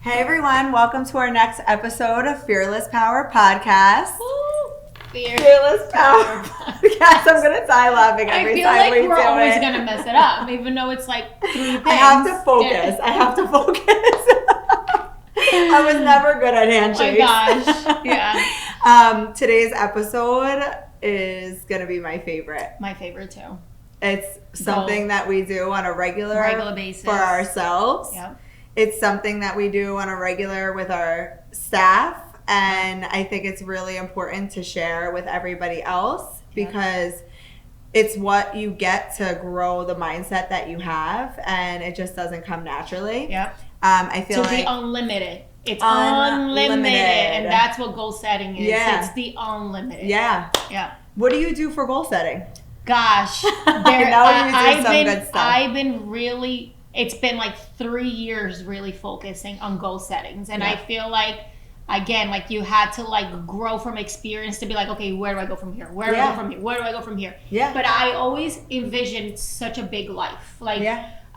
Hey everyone, welcome to our next episode of Fearless Power Podcast. Woo! Fearless Power Podcast. I'm going to die laughing every time we do it. I feel like we're always going to mess it up, even though it's like 3 things. I have to focus. I was never good at handshakes. Oh my gosh, yeah. Today's episode is going to be my favorite. My favorite too. It's something that we do on a regular basis for ourselves. Yep. It's something that we do on a regular with our staff, and I think it's really important to share with everybody else because it's what you get to grow the mindset that you have, and it just doesn't come naturally. Yep. I feel to like be unlimited. It's unlimited, and that's what goal setting is. Yeah. It's the unlimited. Yeah. Yeah. What do you do for goal setting? Gosh, I've been really. It's been like 3 years really focusing on goal settings. And I feel like, again, like you had to like grow from experience to be like, okay, where do I go from here? Where do I go from here? Where do I go from here? Yeah. But I always envisioned such a big life. Like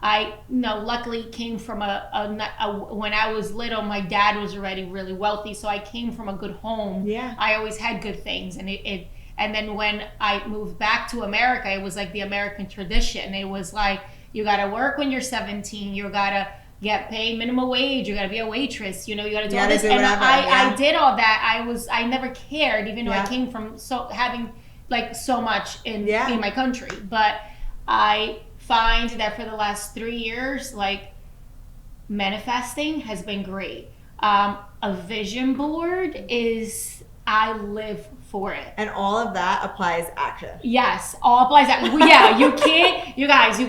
I luckily came from when I was little, my dad was already really wealthy. So I came from a good home. Yeah. I always had good things. And then when I moved back to America, it was like the American tradition. It was like, you gotta work when you're 17. You gotta get paid minimum wage. You gotta be a waitress. You gotta do all this. And I did all that. I never cared, even though I came from having like so much in my country. But I find that for the last 3 years, like manifesting has been great. A vision board is I live for it. And all of that applies action. Yes, all applies action. Yeah, you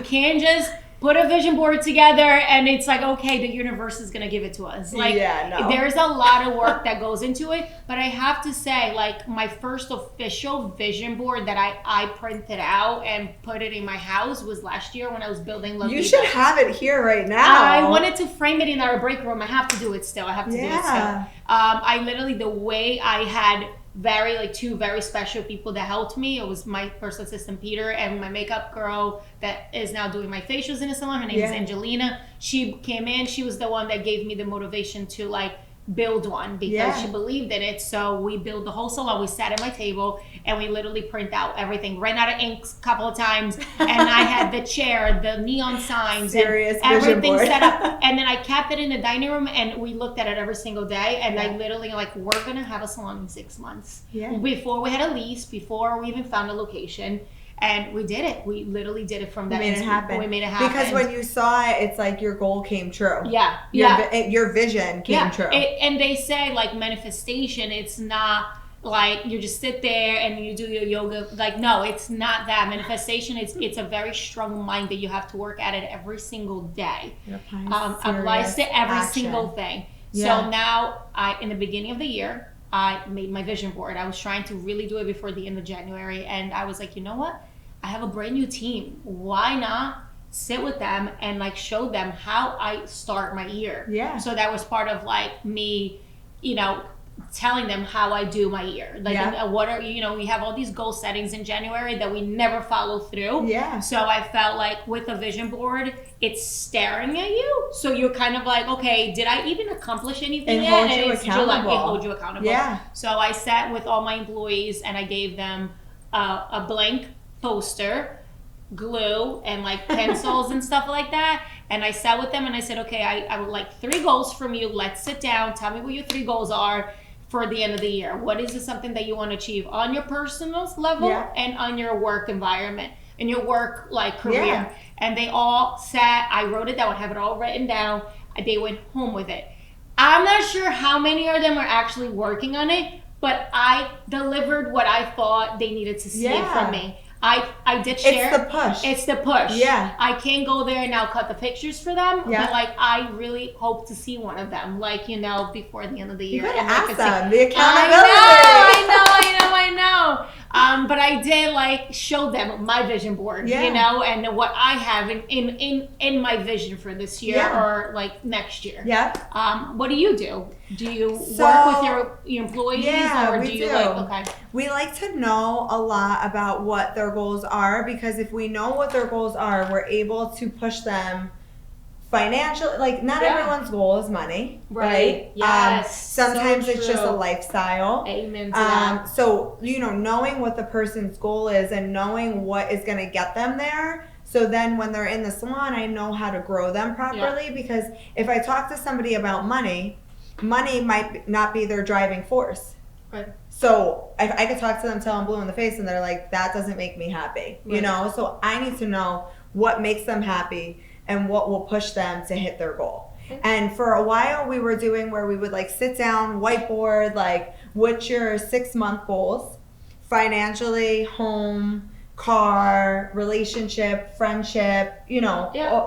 can't just put a vision board together and it's like, okay, the universe is going to give it to us. Like, there's a lot of work that goes into it. But I have to say, like, my first official vision board that I printed out and put it in my house was last year when I was building La Vida. You should have it here right now. I wanted to frame it in our break room. I have to do it still. I do it still. I literally, the way I had two very special people that helped me. It was my personal assistant Peter and my makeup girl that is now doing my facials in the salon. Her name is Angelina. She came in. She was the one that gave me the motivation to like build one because she believed in it. So we built the whole salon. We sat at my table and we literally print out everything. Ran out of ink a couple of times, and I had the chair, the neon signs, and everything set up. And then I kept it in the dining room, and we looked at it every single day. And I literally like, we're gonna have a salon in 6 months. Yeah. Before we had a lease, before we even found a location. And we did it. We literally did it from that. We made it happen. Because when you saw it, it's like your goal came true. Yeah. Your vision came true. And they say like manifestation, it's not like you just sit there and you do your yoga. Like, no, it's not that. Manifestation, it's a very strong mind that you have to work at it every single day. Applies to every single thing. Yeah. So now, in the beginning of the year, I made my vision board. I was trying to really do it before the end of January. And I was like, you know what? I have a brand new team. Why not sit with them and like show them how I start my year? Yeah. So that was part of like me, telling them how I do my year. Like we have all these goal settings in January that we never follow through. Yeah. So I felt like with a vision board, it's staring at you. So you're kind of like, okay, did I even accomplish anything yet? It holds you accountable. Yeah. So I sat with all my employees and I gave them a blank poster, glue, and like pencils and stuff like that. And I sat with them and I said, okay, I would like 3 goals from you. Let's sit down. Tell me what your 3 goals are for the end of the year. What is something that you want to achieve on your personal level and on your work environment and your work like career? Yeah. And they all sat, I wrote it down, I have it all written down. They went home with it. I'm not sure how many of them are actually working on it, but I delivered what I thought they needed to see from me. I did share. It's the push. Yeah. I can't go there and now cut the pictures for them. Yeah. But like, I really hope to see one of them, like, before the end of the year. You gotta ask them. The accountability. I know. But I did like show them my vision board, and what I have in my vision for this year or like next year. Yeah. What do you do? Do you work with your employees or do you We like to know a lot about what their goals are, because if we know what their goals are, we're able to push them financial, like not everyone's goal is money, right? Yes. Sometimes so it's just a lifestyle. Amen to that. So, knowing what the person's goal is and knowing what is going to get them there. So then when they're in the salon, I know how to grow them properly, because if I talk to somebody about money might not be their driving force. Right. So I could talk to them till I'm blue in the face and they're like, that doesn't make me happy, So I need to know what makes them happy and what will push them to hit their goal. Okay. And for a while we were doing where we would like sit down, whiteboard, like what's your 6-month goals, financially, home, car, relationship, friendship,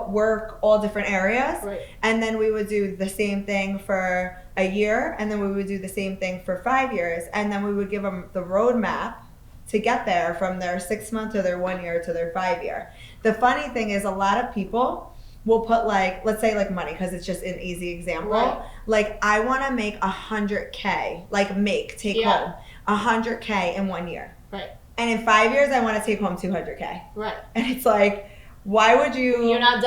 work, all different areas. Right. And then we would do the same thing for a year, and then we would do the same thing for 5 years, and then we would give them the roadmap to get there from their 6 month to their 1 year to their 5 year. The funny thing is a lot of people will put like, let's say like money, because it's just an easy example. Right. Like I want to make 100K, like take home 100K in 1 year. Right. And in 5 years, I want to take home 200K. Right. And it's like, why would you? You're not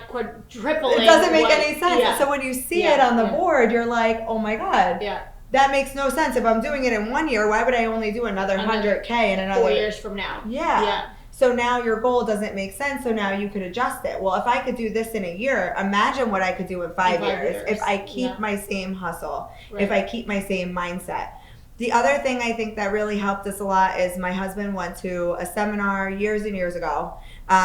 quadrupling. It doesn't make any sense. Yeah. So when you see it on the board, you're like, oh my God. Yeah. That makes no sense. If I'm doing it in 1 year, why would I only do another 100K in another 4 years from now? Yeah. So now your goal doesn't make sense. So now you could adjust it. Well, if I could do this in a year, imagine what I could do in 5 years. If I keep my same hustle, if I keep my same mindset. The other thing I think that really helped us a lot is my husband went to a seminar years and years ago.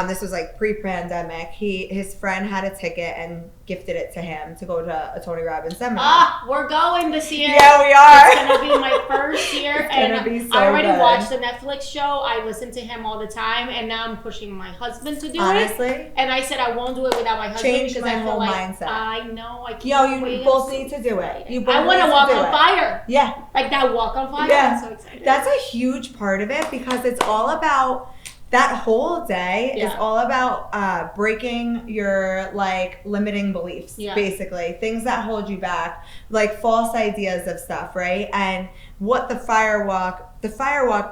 This was like pre-pandemic. His friend had a ticket and gifted it to him to go to a Tony Robbins seminar. We're going this year. Yeah, we are. It's going to be my first year. It's going to be so I already good. watched the Netflix show. I listen to him all the time. And now I'm pushing my husband to do it. And I said I won't do it without my husband. Changed my whole mindset. I know. I can't you both need to do it. I want to walk on fire. Yeah. Like that walk on fire. Yeah. I'm so excited. That's a huge part of it, because it's all about... That whole day is all about breaking your like limiting beliefs, basically things that hold you back, like false ideas of stuff, right? And what the fire walk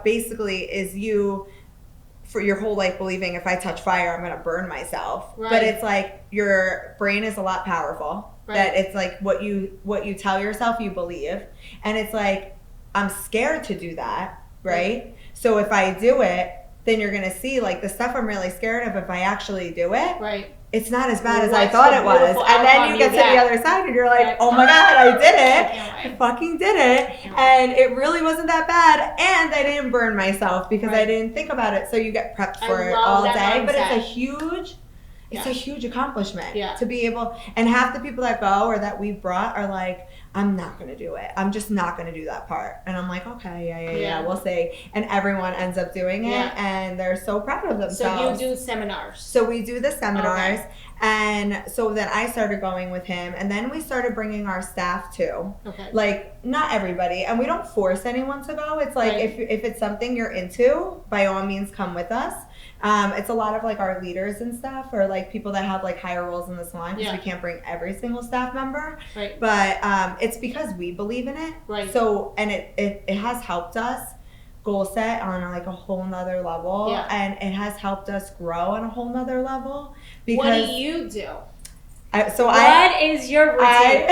basically is you for your whole life believing if I touch fire, I'm going to burn myself. Right. But it's like your brain is a lot powerful. Right. That it's like what you tell yourself you believe, and it's like I'm scared to do that, right? So if I do it, then you're going to see like the stuff I'm really scared of, if I actually do it, it's not as bad as I thought it was. And then you get to the other side and you're like, oh my God, I did it. I fucking did it. And it really wasn't that bad. And I didn't burn myself because I didn't think about it. So you get prepped for it all day. Mindset. But it's a huge accomplishment to be able, and half the people that go or that we brought are like, I'm not going to do it. I'm just not going to do that part. And I'm like, okay, yeah, we'll see. And everyone ends up doing it, and they're so proud of themselves. So you do seminars. So we do the seminars, and so then I started going with him, and then we started bringing our staff too. Okay. Like, not everybody, and we don't force anyone to go. It's like, if it's something you're into, by all means, come with us. It's a lot of like our leaders and stuff, or like people that have like higher roles in the salon, because we can't bring every single staff member. Right. But it's because we believe in it. Right. So, and it has helped us goal set on like a whole nother level. Yeah. And it has helped us grow on a whole nother level. Because what do you do? What is your routine?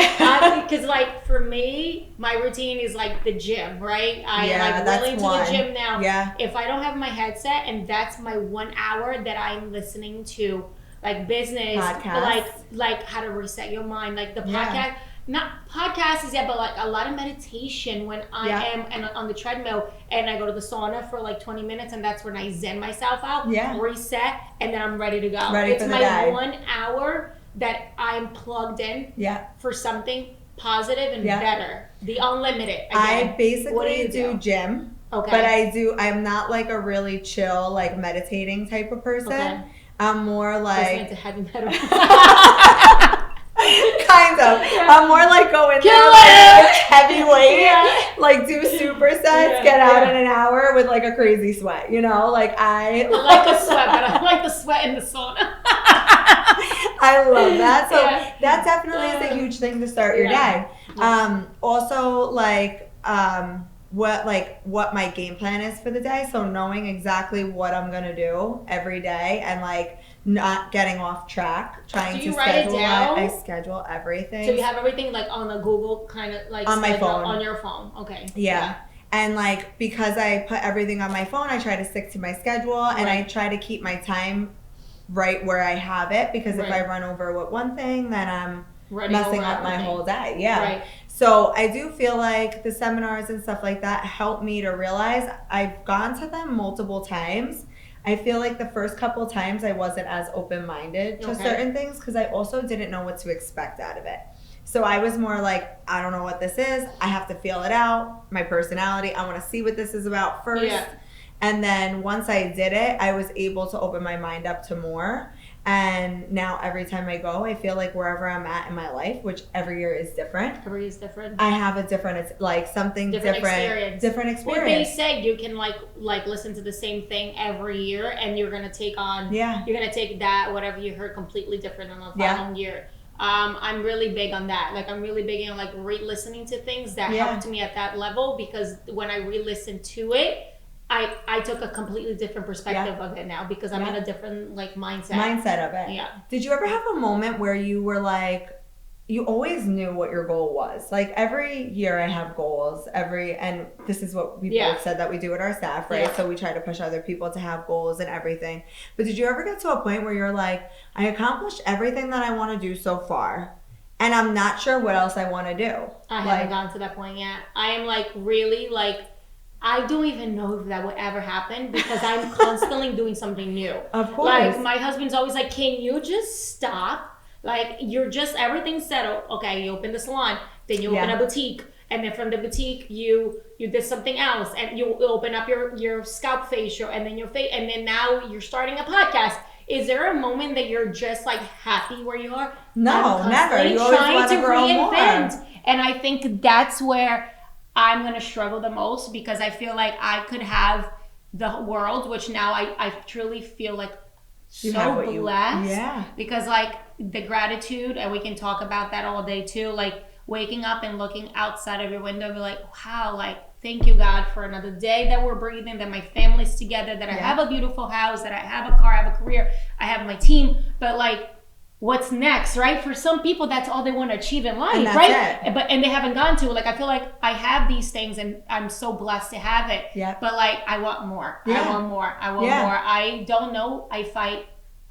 Because like for me, my routine is like the gym, right? I like really to the gym now. Yeah. If I don't have my headset, and that's my 1 hour that I'm listening to like business, like how to reset your mind, like the podcast. Not podcasts but like a lot of meditation when I am on the treadmill, and I go to the sauna for like 20 minutes, and that's when I zen myself out, reset, and then I'm ready to go. It's my 1 hour that I'm plugged in for something positive and better. The unlimited. Again. I basically do gym. Okay. But I'm not like a really chill, like meditating type of person. Okay. I'm more like to heavy metal. Kind of. I'm more like go in there like heavy weight, like do supersets, get out in an hour with like a crazy sweat, like I like a sweat, but I like the sweat in the sauna. I love that. So that definitely is a huge thing to start your day. Also what my game plan is for the day. So knowing exactly what I'm going to do every day, and like not getting off track, trying Do you to write it schedule down? I schedule everything. So you have everything like on a Google kind of like on my schedule phone. on your phone. Okay. Yeah. And like because I put everything on my phone, I try to stick to my schedule and I try to keep my time right where I have it, because if I run over with one thing, then I'm messing up my whole day. Yeah. Right. So I do feel like the seminars and stuff like that help me to realize I've gone to them multiple times. I feel like the first couple times I wasn't as open-minded to certain things because I also didn't know what to expect out of it. So I was more like, I don't know what this is. I have to feel it out. My personality, I want to see what this is about first. Yeah. And then once I did it, I was able to open my mind up to more. And now every time I go, I feel like wherever I'm at in my life, which every year is different. Every year is different. I have a different, it's like something different experience. Different experience. Well, they say you can like listen to the same thing every year, and you're gonna take on. Yeah. You're gonna take that whatever you heard completely different on the following year. I'm really big on that. Like I'm really big on like re-listening to things that helped me at that level, because when I re-listened to it, I took a completely different perspective of it now, because I'm in a different like mindset of it. Yeah. Did you ever have a moment where you were like, you always knew what your goal was? Like every year I have goals and this is what we both said that we do at our staff, right? Yeah. So we try to push other people to have goals and everything. But did you ever get to a point where you're like, I accomplished everything that I want to do so far, and I'm not sure what else I want to do? I haven't gotten to that point yet. I am like really like, I don't even know if that would ever happen, because I'm constantly doing something new. Of course. Like my husband's always like, can you just stop? Like you're just, everything's settled. Okay, you open the salon, then you open a boutique. And then from the boutique, you did something else, and you open up your scalp facial, and then your face, and then now you're starting a podcast. Is there a moment that you're just like happy where you are? No, never. You always want to grow reinvent. more. And I think that's where I'm going to struggle the most, because I feel like I could have the world, which now I truly feel like so blessed. Because like the gratitude, and we can talk about that all day too, like waking up and looking outside of your window and be like, wow, like thank you God for another day that we're breathing, that my family's together, that I have a beautiful house, that I have a car, I have a career, I have my team. But like, what's next, right? For some people, that's all they want to achieve in life, right? And they haven't gone to. Like, I feel like I have these things, and I'm so blessed to have it. Yeah. But like, I want more. I want more. I want more. I don't know if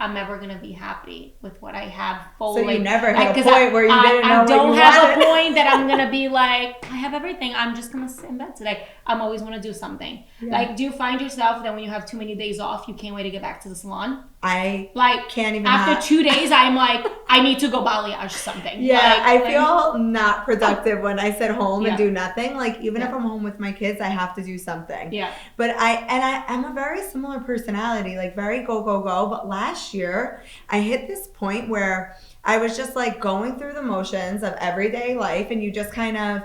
I'm ever gonna be happy with what I have fully. So you never had a point where you didn't know what you wanted. I don't have a point that I'm gonna be like, I have everything, I'm just gonna sit in bed today. I'm always gonna do something. Like, do you find yourself that when you have too many days off, you can't wait to get back to the salon? I like can't even. After 2 days, I'm like, I need to go balayage something. Yeah, like, I feel not productive when I sit home and do nothing. Like even if I'm home with my kids, I have to do something. Yeah. But I'm a very similar personality, like very go go go. But last year, I hit this point where I was just like going through the motions of everyday life, and you just kind of,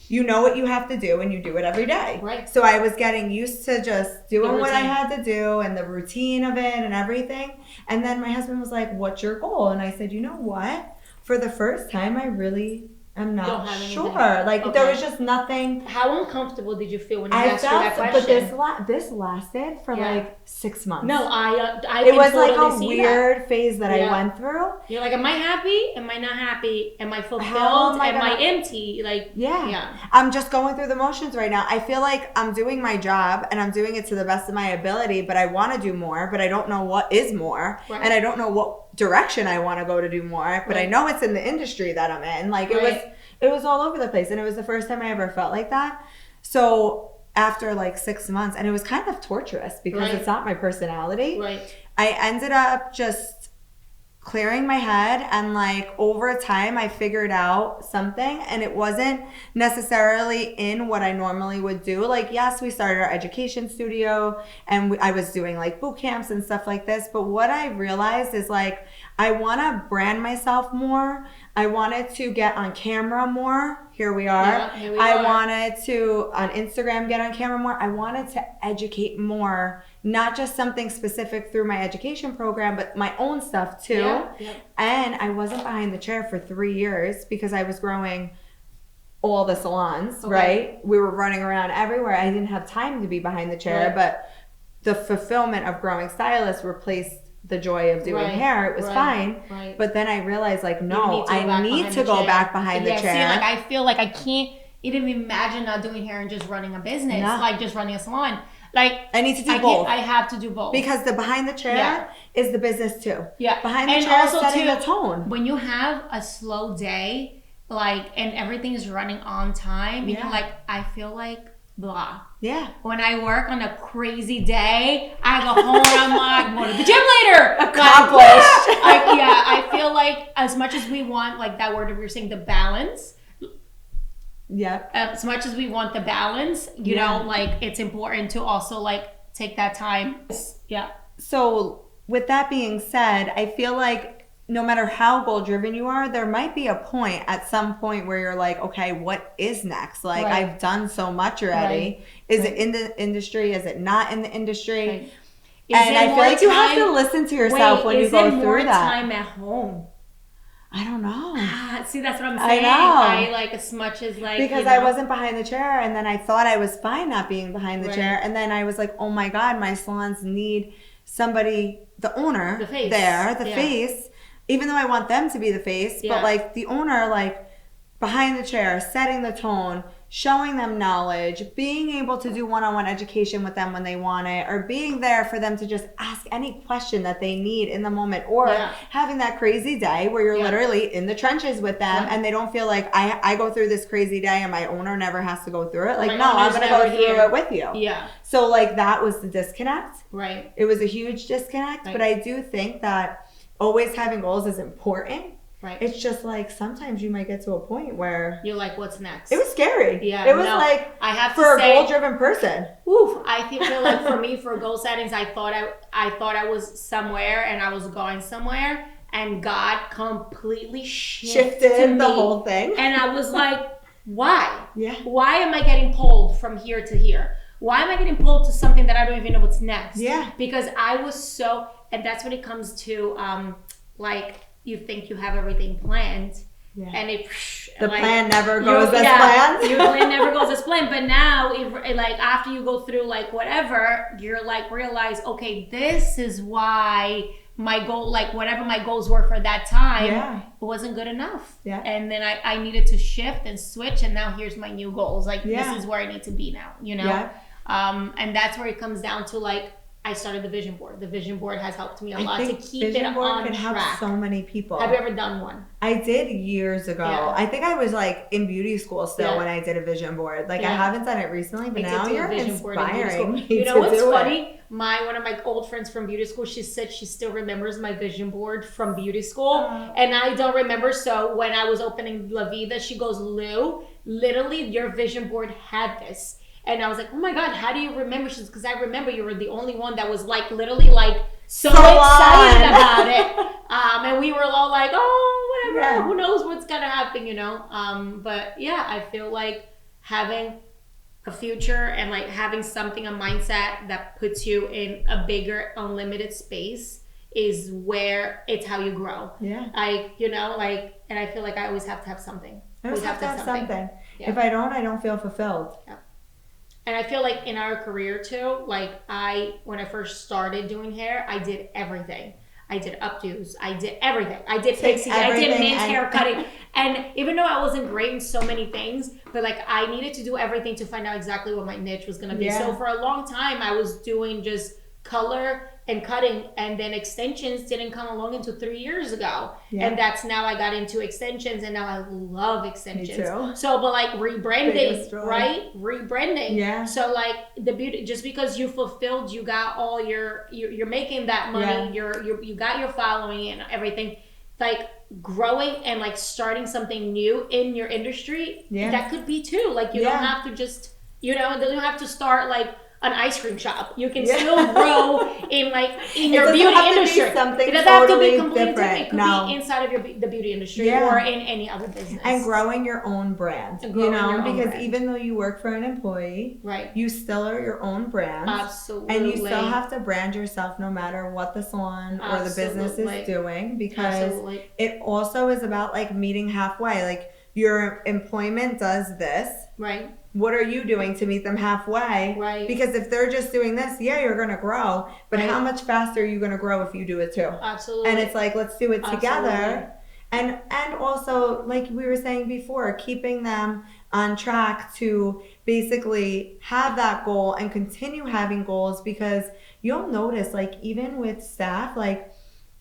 you know what you have to do, and you do it every day. Right. So I was getting used to just doing what I had to do and the routine of it and everything. And then my husband was like, what's your goal? And I said, you know what? For the first time, I really am not sure. Like there was just nothing. How uncomfortable did you feel when you asked her that question? But this lasted for like 6 months. No, I it was like a weird phase that I went through. You're like, am I happy? Am I not happy? Am I fulfilled? Am I empty? Like, I'm just going through the motions right now. I feel like I'm doing my job and I'm doing it to the best of my ability, but I want to do more, but I don't know what is more. Right. And I don't know what direction I want to go to do more, but I know it's in the industry that I'm in. Like it was all over the place, and it was the first time I ever felt like that. So after like 6 months, and it was kind of torturous because it's not my personality. Right. I ended up just clearing my head, and like over time I figured out something, and it wasn't necessarily in what I normally would do. Like, yes, we started our education studio, and I was doing like boot camps and stuff like this, but what I realized is like, I want to brand myself more. I wanted to get on camera more. Here we are. Yeah, here we are. I wanted to, on Instagram, get on camera more. I wanted to educate more, not just something specific through my education program, but my own stuff too. Yeah, yeah. And I wasn't behind the chair for 3 years because I was growing all the salons, right? We were running around everywhere. I didn't have time to be behind the chair, but the fulfillment of growing stylists replaced the joy of doing hair, it was fine. Right. But then I realized, like, no, I need to go go back behind the chair. See, like, I feel like I can't even imagine not doing hair and just running a business, like just running a salon. Like, I need to do both. I have to do both. Because the behind the chair is the business too. Yeah. Behind the chair is setting the tone. When you have a slow day, like, and everything is running on time, you're like, I feel like blah. Yeah. When I work on a crazy day, I go home and I'm like, I'm going to the gym later. Accomplished. I feel like as much as we want, like that word that we were saying, the balance. Yeah. As much as we want the balance, you know, like it's important to also like take that time. Yeah. So with that being said, I feel like no matter how goal driven you are, there might be a point at some point where you're like, okay, what is next? Like I've done so much already. Is it in the industry? Is it not in the industry? And I feel like you have to listen to yourself when you go through that. Is it more time at home? I don't know. See, that's what I'm saying. I know. Like as much as like because I wasn't behind the chair, and then I thought I was fine not being behind the chair, and then I was like, oh my god, my salons need somebody, the owner, the face. Face. Even though I want them to be the face, but like the owner, like behind the chair, setting the tone, showing them knowledge, being able to do one-on-one education with them when they want it, or being there for them to just ask any question that they need in the moment, or having that crazy day where you're literally in the trenches with them and they don't feel like I go through this crazy day and my owner never has to go through it. Like, no, I'm going to go through it with you. Yeah. So like that was the disconnect. Right. It was a huge disconnect, but I do think that always having goals is important. Right. It's just like sometimes you might get to a point where you're like, what's next? It was scary. Yeah. It was like I have for a goal-driven person. Oof, I feel like for me, for goal settings, I thought I was somewhere and I was going somewhere, and God completely shifted the whole thing. And I was like, why? Yeah. Why am I getting pulled from here to here? Why am I getting pulled to something that I don't even know what's next? Yeah. Because I was so, and that's when it comes to like, you think you have everything planned, and the plan never goes as planned. Your plan never goes as planned. But now, like after you go through like whatever, you're like realize, okay, this is why my goal, like whatever my goals were for that time, it wasn't good enough. Yeah. And then I needed to shift and switch, and now here's my new goals. Like this is where I need to be now. You know. Yeah. And that's where it comes down to like. I started the vision board. The vision board has helped me a lot to keep it on track. Can help so many people. Have you ever done one? I did years ago. Yeah. I think I was like in beauty school still when I did a vision board. Like I haven't done it recently, but now you're inspiring me. You know what's funny? One of my old friends from beauty school, she said she still remembers my vision board from beauty school, and I don't remember. So when I was opening La Vida, she goes, "Lou, literally, your vision board had this." And I was like, oh my God, how do you remember? She's because I remember you were the only one that was like literally like so excited about it. And we were all like, oh, whatever, who knows what's gonna happen, you know? But yeah, I feel like having a future and like having something, a mindset that puts you in a bigger, unlimited space is where it's how you grow. Yeah. Like, you know, like, and I feel like I always have to have something. I always have to have something. Yeah. If I don't feel fulfilled. Yeah. And I feel like in our career too, like when I first started doing hair, I did everything. I did updos. I did everything. I did pixie. I did men's hair cutting. And even though I wasn't great in so many things, but like I needed to do everything to find out exactly what my niche was going to be. Yeah. So for a long time, I was doing just color and cutting, and then extensions didn't come along until 3 years ago. Yeah. And that's now I got into extensions, and now I love extensions. Me too. So, but like rebranding, right? Rebranding. Yeah. So like the beauty, just because you fulfilled, you got all you're making that money, you got your following and everything, like growing and like starting something new in your industry, that could be too. Like you don't have to just, you know, you don't have to start like an ice cream shop. You can still grow in your beauty industry. It doesn't have to be completely different. It could be inside of the beauty industry or in any other business. And growing your own brand. Because even though you work for an employee, right, you still are your own brand. Absolutely. And you still have to brand yourself no matter what the salon or the business is doing, because it also is about like meeting halfway. Like your employment does this. Right. what are you doing to meet them halfway? Right. Because if they're just doing this, yeah, you're going to grow. But how much faster are you going to grow if you do it too? Absolutely. And it's like, let's do it together. And also, like we were saying before, keeping them on track to basically have that goal and continue having goals, because you'll notice, like, even with staff, like,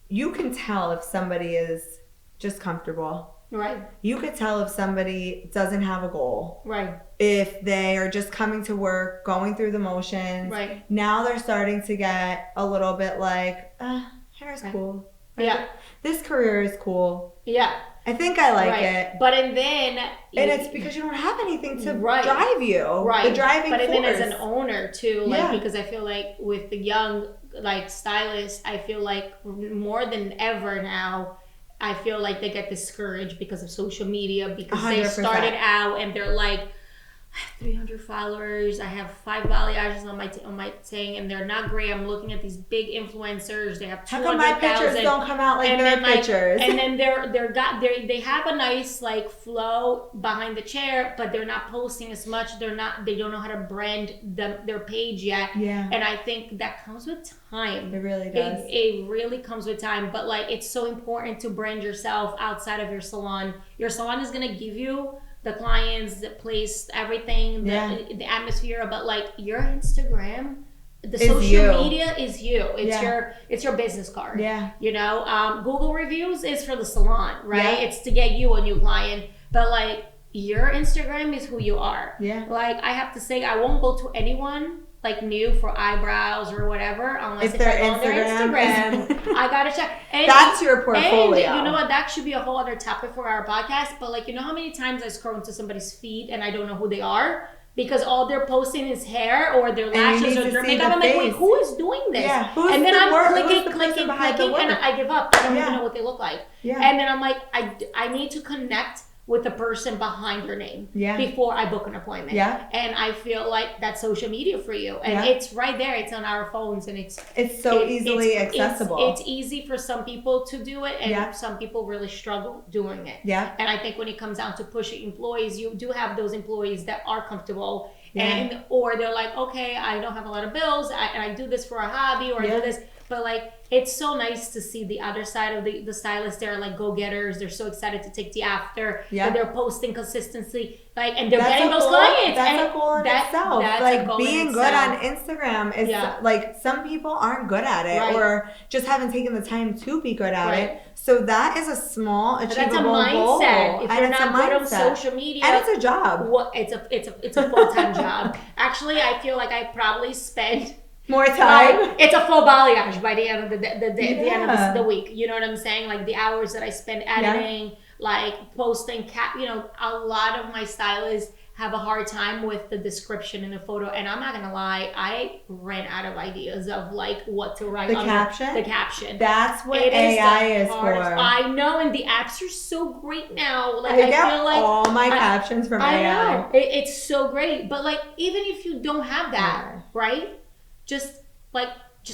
you can tell if somebody is just comfortable. Right. You could tell if somebody doesn't have a goal. Right. If they are just coming to work, going through the motions. Right. Now they're starting to get a little bit like, hair's cool. Right? Yeah. This career is cool. Yeah. I think I like it. But and then... And it's because you don't have anything to drive you. Right. The driving force. But then as an owner too, like, because I feel like with the young, like, stylists, I feel like more than ever now, I feel like they get discouraged because of social media, because 100%. They started out and they're like, I have 300 followers, I have 5 balayages on my thing, and they're not great. I'm looking at these big influencers, they have 200,000. How come my pictures don't come out like their pictures? And then they have a nice, like, flow behind the chair, but they're not posting as much. They don't know how to brand their page yet. Yeah. And I think that comes with time. It really does. It really comes with time. But, like, it's so important to brand yourself outside of your salon. Your salon is gonna give you the clients, the place, everything, the atmosphere, but, like, your Instagram, the social media is you. It's your business card. Yeah. You know, Google reviews is for the salon, right? Yeah. It's to get you a new client, but, like, your Instagram is who you are. Yeah. Like, I have to say, I won't go to anyone, like, new for eyebrows or whatever, unless if I go on their Instagram. I gotta check. And that's your portfolio. And you know what? That should be a whole other topic for our podcast. But, like, you know how many times I scroll into somebody's feed and I don't know who they are because all they're posting is hair or their lashes or their makeup. I'm like, wait, who is doing this? Yeah. And then I'm clicking, and I give up. I don't even know what they look like. Yeah. And then I'm like, I need to connect with the person behind your name before I book an appointment. Yeah. And I feel like that's social media for you. And it's right there. It's on our phones, and it's so easily accessible. It's easy for some people to do it, and some people really struggle doing it. Yeah. And I think when it comes down to pushing employees, you do have those employees that are comfortable and or they're like, okay, I don't have a lot of bills, and I do this for a hobby, or I do this. But, like, it's so nice to see the other side of the stylists. They're, like, go-getters. They're so excited to take the after. And they're posting consistently. Like, and they're getting those clients. That's a goal in itself. Like, being good on Instagram is, like, some people aren't good at it or just haven't taken the time to be good at it. So that is a small, achievable goal. If you're not good on social media. And it's a job. It's a full-time job. Actually, I feel like I probably spend... more time. It's a full balayage by the end of the end of the week. You know what I'm saying? Like, the hours that I spend editing, like, posting, a lot of my stylists have a hard time with the description in the photo. And I'm not gonna lie, I ran out of ideas of, like, what to write on the caption. That's what AI is for. I know, and the apps are so great now. Like, I feel like all my captions from AI. I know. It's so great. But, like, even if you don't have that, right? Just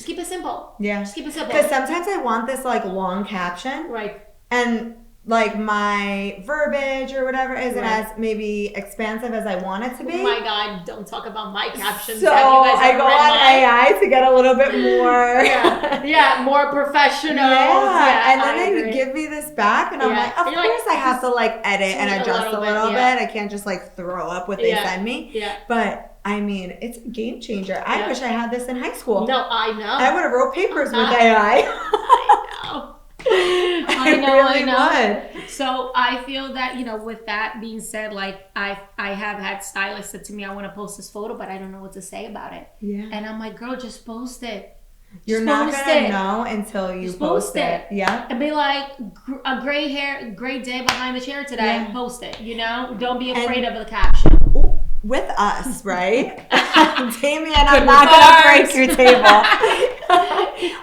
keep it simple. Yeah. Just keep it simple. Because sometimes I want this, like, long caption. Right. And, like, my verbiage or whatever isn't as maybe expansive as I want it to be. Oh my God, don't talk about my captions. So I go on AI to get a little bit more. More professional. And then they give me this back and I'm like, of course I have to, like, edit and adjust a little bit. I can't just, like, throw up what they send me. Yeah. But I mean, it's a game changer. I wish I had this in high school. No, I know. I would have wrote papers with AI. I know. So I feel that, with that being said, like, I have had stylists say to me, I want to post this photo, but I don't know what to say about it. Yeah. And I'm like, girl, just post it. You're not going to know until you post it. Yeah. And be like, a gray day behind the chair today. Yeah. Post it, Don't be afraid of the caption. With us, right? Damien, I'm not going to break your table.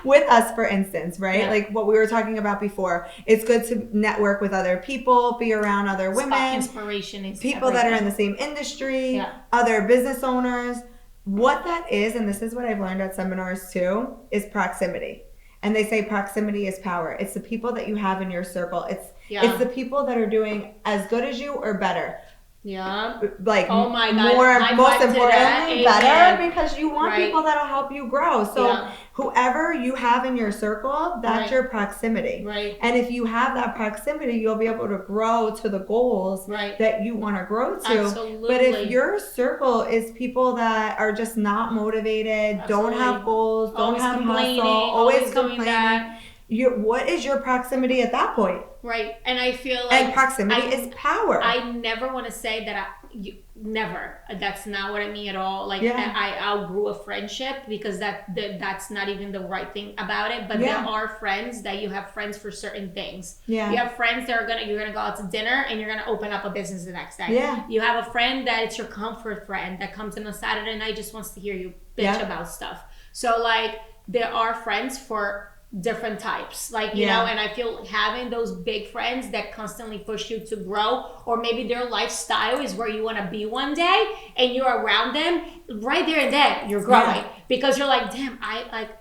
With us, for instance, right? Yeah. Like what we were talking about before. It's good to network with other people, be around other women. Inspiration is people that are in the same industry, other business owners. What that is, and this is what I've learned at seminars too, is proximity. And they say proximity is power. It's the people that you have in your circle. It's the people that are doing as good as you or better. Yeah. Like, oh my God. more, High most five to importantly, that. better, Amen. because you want Right. people that'll help you grow. So Yeah. whoever you have in your circle, that's Right. your proximity. Right. And if you have that proximity, you'll be able to grow to the goals Right. that you want to grow to. Absolutely. But if your circle is people that are just not motivated, Absolutely. don't have goals, don't always have complaining, hustle, always doing complaining, that. what is your proximity at that point? Right. And I feel like And proximity is power. I never want to say that never. That's not what I mean at all. Like, Yeah. I outgrew a friendship, because that's not even the right thing about it. But Yeah. there are friends that you have friends for certain things. Yeah. You have friends that you're gonna go out to dinner and you're gonna open up a business the next day. Yeah. You have a friend that it's your comfort friend that comes in on Saturday night, just wants to hear you bitch Yeah. about stuff. So like, there are friends for different types, like, you Yeah. know, and I feel having those big friends that constantly push you to grow, or maybe their lifestyle is where you want to be one day and you're around them, right there and then you're growing. Yeah. Because you're like, damn,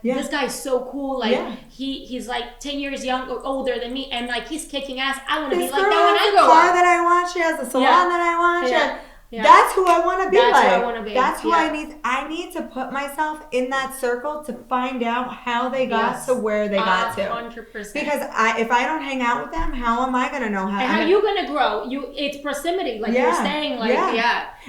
this guy is so cool. Like, he's like 10 years older than me, and like, he's kicking ass. I want to be like that when I grow up. Car that I want, she has a salon that I want. Yeah. Yeah. That's who I want to be That's like. who I want to be. That's who I need. I need to put myself in that circle to find out how they got to where they got to. 100%. Because if I don't hang out with them, how am I going to know how? And how you going to grow? It's proximity, like you're saying. Like,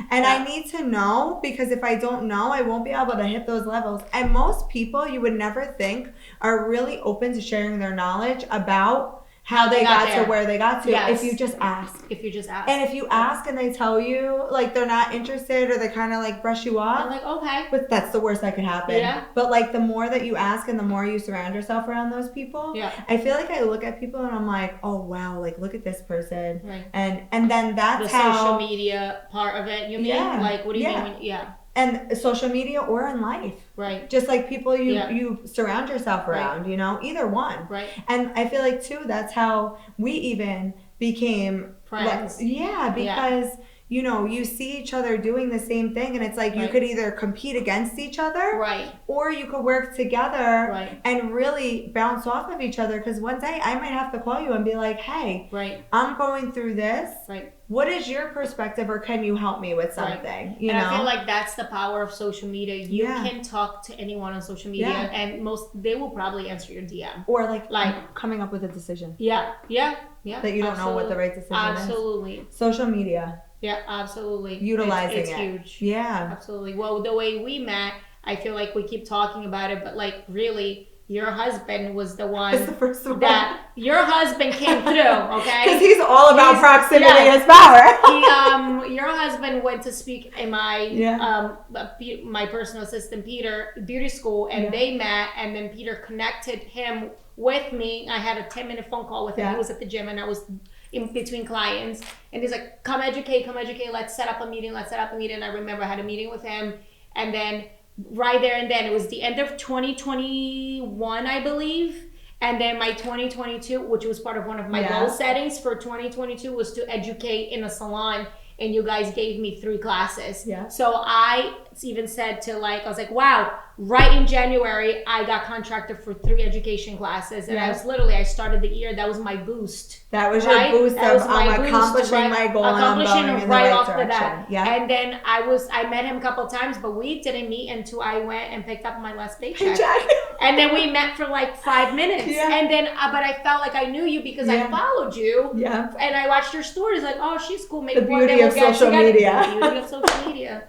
And I need to know, because if I don't know, I won't be able to hit those levels. And most people you would never think are really open to sharing their knowledge about how they got to where they got to, if you just ask. If you just ask. And if you ask and they tell you, like, they're not interested, or they kind of, like, brush you off. I'm like, okay. But that's the worst that could happen. Yeah. But, like, the more that you ask and the more you surround yourself around those people, I feel like I look at people and I'm like, oh, wow, like, look at this person. Right. And then that's the how... social media part of it, you mean? Like, what do you mean? And social media or in life. Right. Just like people you surround yourself around, you know, either one. Right. And I feel like, too, that's how we even became friends. Because, you know, you see each other doing the same thing, and it's like you could either compete against each other, or you could work together and really bounce off of each other. Because one day I might have to call you and be like, hey, I'm going through this. What is your perspective, or can you help me with something? You know? I feel like that's the power of social media. You can talk to anyone on social media, and they will probably answer your DM. Or like coming up with a decision. Yeah. That you don't know what the right decision is. Absolutely. Social media. Yeah, absolutely. Utilizing it's huge. Yeah. Absolutely. Well, the way we met, I feel like we keep talking about it, but like, really, your husband was the one. That's the first one. That your husband came through, okay? Because he's all about proximity as power. Your husband went to speak in my personal assistant Peter beauty school, and they met, and then Peter connected him with me. I had a 10-minute phone call with him. He was at the gym, and I was in between clients, and he's like, come educate, let's set up a meeting. And I remember I had a meeting with him, and then right there and then, it was the end of 2021, I believe. And then my 2022, which was part of one of my goal settings for 2022, was to educate in a salon. And you guys gave me 3 classes. Yeah. So I even said to I was like, wow, right in January, I got contracted for 3 education classes. And I started the year, that was my boost. That was your boost of accomplishing my goal, and I'm going in the right direction. Yeah. And then I met him a couple of times, but we didn't meet until I went and picked up my last paycheck. And then we met for like 5 minutes. Yeah. And then, but I felt like I knew you because I followed you. Yeah. And I watched your stories, like, oh, she's cool. Maybe the beauty of social media. The beauty of social media.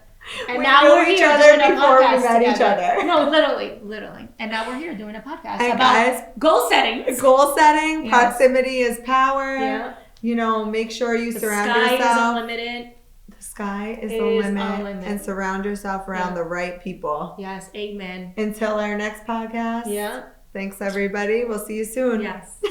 And we now we're here doing a podcast we met together. each other. No, literally. And now we're here doing a podcast and about guys, goal setting. Proximity is power. Yeah. You know, make sure you surround yourself. The sky is unlimited. The sky is the limit. And surround yourself around the right people. Yes, amen. Until our next podcast. Yeah. Thanks, everybody. We'll see you soon. Yes.